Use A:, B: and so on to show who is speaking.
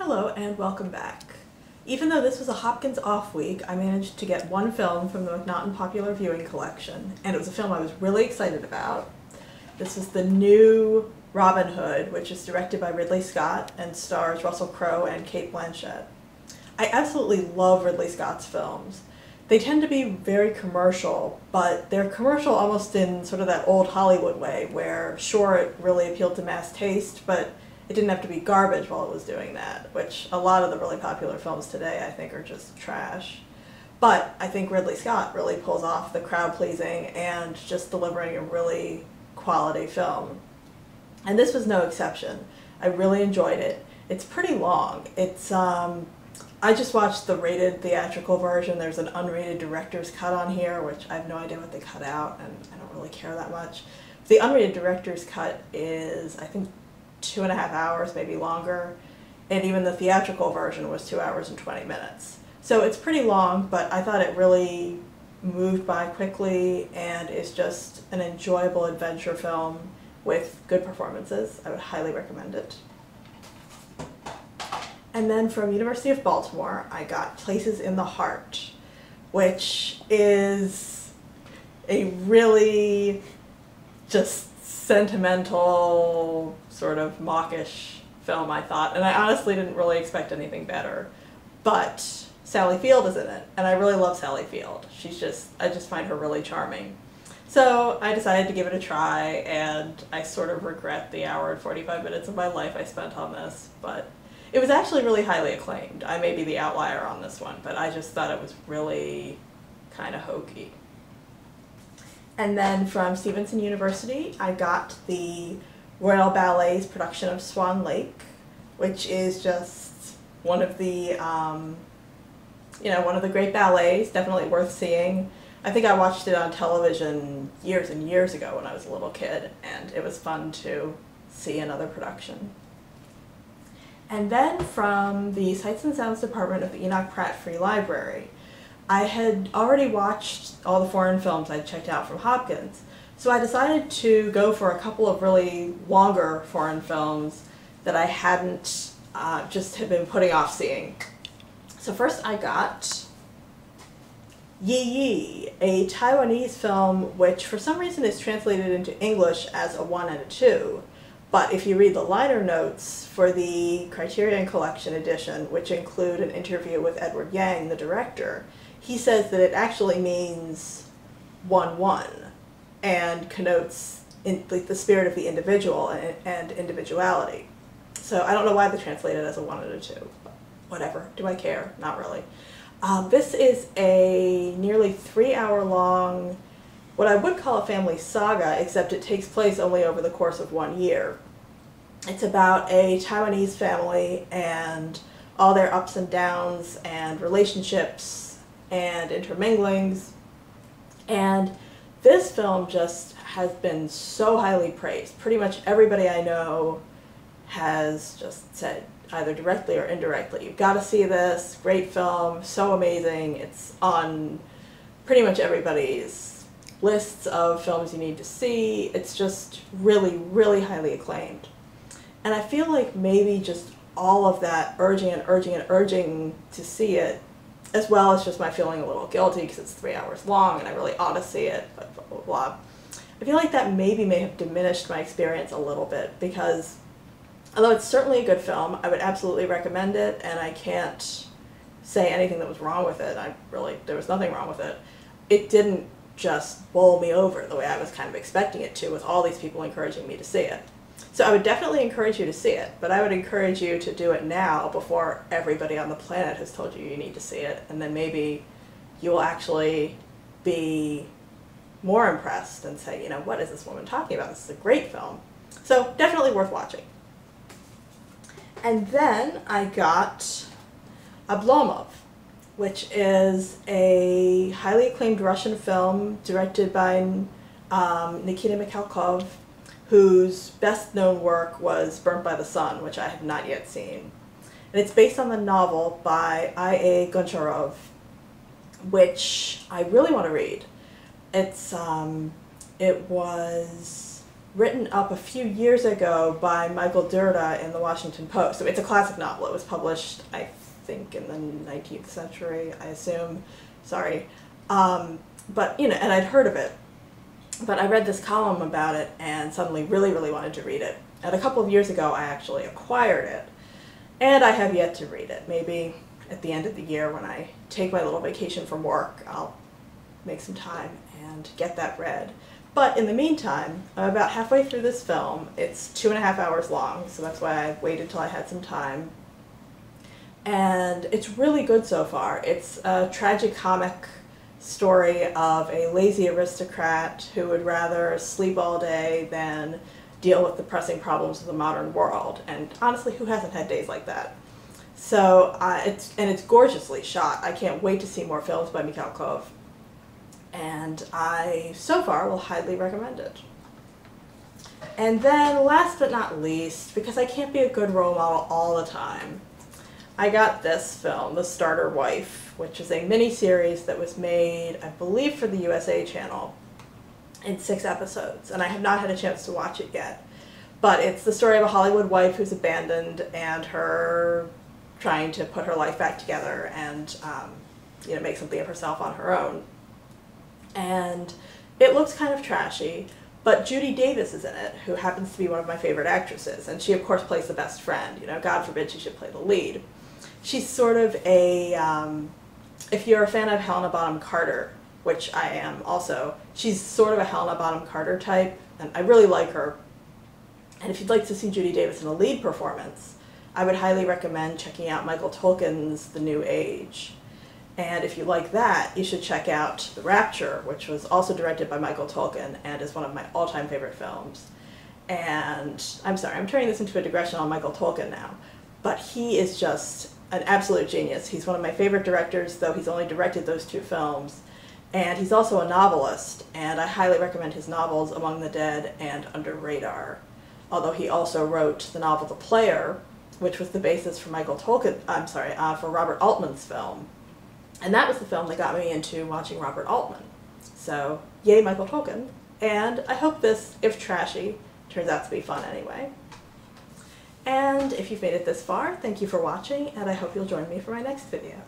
A: Hello and welcome back. Even though this was a Hopkins off week, I managed to get one film from the McNaughton Popular Viewing Collection, and it was a film I was really excited about. This is the new Robin Hood, which is directed by Ridley Scott and stars Russell Crowe and Cate Blanchett. I absolutely love Ridley Scott's films. They tend to be very commercial, but they're commercial almost in sort of that old Hollywood way, where sure, it really appealed to mass taste, but it didn't have to be garbage while it was doing that, which a lot of the really popular films today I think are just trash. But I think Ridley Scott really pulls off the crowd-pleasing and just delivering a really quality film. And this was no exception. I really enjoyed it. It's pretty long. I just watched the rated theatrical version. There's an unrated director's cut on here, which I have no idea what they cut out, and I don't really care that much. The unrated director's cut is, I think, 2.5 hours, maybe longer, and even the theatrical version was 2 hours and 20 minutes. So it's pretty long, but I thought it really moved by quickly and is just an enjoyable adventure film with good performances. I would highly recommend it. And then from University of Baltimore, I got Places in the Heart, which is a really just sentimental, sort of mawkish film, I thought, and I honestly didn't really expect anything better. But Sally Field is in it, and I really love Sally Field. I just find her really charming. So I decided to give it a try, and I sort of regret the hour and 45 minutes of my life I spent on this, but it was actually really highly acclaimed. I may be the outlier on this one, but I just thought it was really kind of hokey. And then from Stevenson University, I got the Royal Ballet's production of Swan Lake, which is just one of the, one of the great ballets, definitely worth seeing. I think I watched it on television years and years ago when I was a little kid, and it was fun to see another production. And then from the Sights and Sounds department of the Enoch Pratt Free Library, I had already watched all the foreign films I'd checked out from Hopkins, so I decided to go for a couple of really longer foreign films that I hadn't just had been putting off seeing. So first I got Yi Yi, a Taiwanese film which for some reason is translated into English as a 1 and a 2. But if you read the liner notes for the Criterion Collection edition, which include an interview with Edward Yang, the director, he says that it actually means 1-1 and connotes the spirit of the individual and individuality. So I don't know why they translate it as a 1 and a 2, but whatever. Do I care? Not really. This is a nearly 3-hour-long, what I would call a family saga, except it takes place only over the course of 1 year. It's about a Taiwanese family and all their ups and downs and relationships and interminglings, and this film just has been so highly praised. Pretty much everybody I know has just said, either directly or indirectly, you've got to see this, great film, so amazing. It's on pretty much everybody's lists of films you need to see. It's just really, really highly acclaimed. And I feel like maybe just all of that urging and urging and urging to see it, as well as just my feeling a little guilty because it's 3 hours long and I really ought to see it, but blah, blah, blah. I feel like that maybe may have diminished my experience a little bit because although it's certainly a good film, I would absolutely recommend it, and I can't say anything that was wrong with it. There was nothing wrong with it. It didn't just bowl me over the way I was kind of expecting it to, with all these people encouraging me to see it. So I would definitely encourage you to see it, but I would encourage you to do it now before everybody on the planet has told you you need to see it, and then maybe you will actually be more impressed and say, what is this woman talking about? This is a great film. So definitely worth watching. And then I got Oblomov, which is a highly acclaimed Russian film directed by Nikita Mikhalkov, whose best-known work was Burnt by the Sun, which I have not yet seen. And it's based on the novel by I.A. Goncharov, which I really want to read. It was written up a few years ago by Michael Dirda in the Washington Post. So it's a classic novel. It was published, I think, in the 19th century, I assume. Sorry. But, you know, and I'd heard of it. But I read this column about it and suddenly really, really wanted to read it. And a couple of years ago, I actually acquired it. And I have yet to read it. Maybe at the end of the year when I take my little vacation from work, I'll make some time and get that read. But in the meantime, I'm about halfway through this film. It's 2.5 hours long, so that's why I waited till I had some time. And it's really good so far. It's a tragicomic story of a lazy aristocrat who would rather sleep all day than deal with the pressing problems of the modern world. And honestly, who hasn't had days like that? So it's gorgeously shot. I can't wait to see more films by Mikhalkov. And I, so far, will highly recommend it. And then, last but not least, because I can't be a good role model all the time, I got this film, The Starter Wife, which is a mini-series that was made, I believe, for the USA Channel in 6 episodes. And I have not had a chance to watch it yet. But it's the story of a Hollywood wife who's abandoned and her trying to put her life back together and you know, make something of herself on her own. And it looks kind of trashy, but Judy Davis is in it, who happens to be one of my favorite actresses, and she of course plays the best friend. You know, God forbid she should play the lead. She's sort of a, if you're a fan of Helena Bonham Carter, which I am also, she's sort of a Helena Bonham Carter type, and I really like her. And if you'd like to see Judy Davis in a lead performance, I would highly recommend checking out Michael Tolkin's The New Age. And if you like that, you should check out The Rapture, which was also directed by Michael Tolkin and is one of my all-time favorite films. And I'm sorry, I'm turning this into a digression on Michael Tolkin now, but he is just an absolute genius. He's one of my favorite directors, though he's only directed those 2 films. And he's also a novelist, and I highly recommend his novels Among the Dead and Under Radar. Although he also wrote the novel The Player, which was the basis for for Robert Altman's film. And that was the film that got me into watching Robert Altman. So, yay Michael Tolkin. And I hope this, if trashy, turns out to be fun anyway. And if you've made it this far, thank you for watching, and I hope you'll join me for my next video.